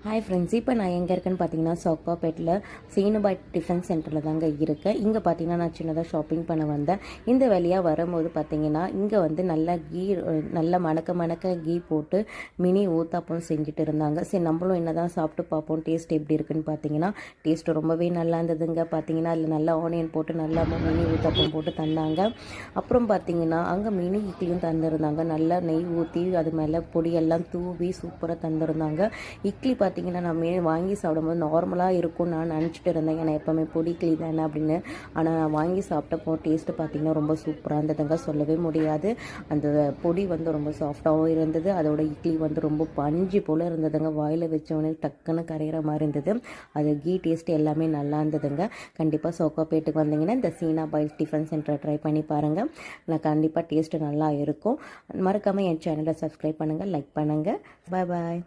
Hi friends, இப்போ நான் எங்கே இருக்கேன்னு பார்த்தீங்கன்னா சவுகாப்பேட்டில் சீனுபாய் டிஃபன் சென்டரில் தாங்க இருக்கேன். இங்கே பார்த்தீங்கன்னா நான் சின்னதாக ஷாப்பிங் பண்ண வந்தேன். இந்த வழியாக வரும்போது பார்த்தீங்கன்னா இங்கே வந்து நல்லா நல்லா மணக்க கீ போட்டு மினி ஊத்தாப்பம் செஞ்சுட்டு இருந்தாங்க. சரி, நம்மளும் என்ன தான் சாப்பிட்டு பார்ப்போம் டேஸ்ட் எப்படி இருக்குன்னு பார்த்தீங்கன்னா டேஸ்ட்டு ரொம்பவே நல்லா இருந்ததுங்க. பார்த்தீங்கன்னா அதில் நல்லா ஆனியன் போட்டு நல்லா மினி ஊத்தாப்பம் போட்டு தந்தாங்க. அப்புறம் பார்த்தீங்கன்னா அங்கே மினி இட்லியும் தந்துருந்தாங்க. நல்லா நெய் ஊற்றி அது மேலே பொடியெல்லாம் தூவி சூப்பராக தந்துருந்தாங்க. இட்லி பார்த்தீங்கன்னா நான் வாங்கி சாப்பிடும்போது நார்மலாக இருக்கும்னு நான் நினச்சிட்டு இருந்தேன். ஏன்னா எப்போவுமே பொடி இட்லி தானே அப்படின்னு. ஆனால் நான் வாங்கி சாப்பிட்டப்போ டேஸ்ட்டு பார்த்தீங்கன்னா ரொம்ப சூப்பராக இருந்ததுங்க, சொல்லவே முடியாது. அந்த பொடி வந்து ரொம்ப சாஃப்டாகவும் இருந்தது. அதோட இட்லி வந்து ரொம்ப பஞ்சு போல் இருந்ததுங்க. வாயில் வச்சவொடனே டக்குன்னு கரையிற மாதிரி இருந்தது. அது கீ டேஸ்ட் எல்லாமே நல்லா இருந்ததுங்க. கண்டிப்பாக சவுகாப்பேட்டுக்கு வந்தீங்கன்னா இந்த சீனாபாய் டிஃபன் சென்டரை ட்ரை பண்ணி பாருங்கள். நான் கண்டிப்பாக டேஸ்ட்டு நல்லா இருக்கும். மறக்காமல் என் சேனலை சப்ஸ்கிரைப் பண்ணுங்கள், லைக் பண்ணுங்கள். பாய் பாய்.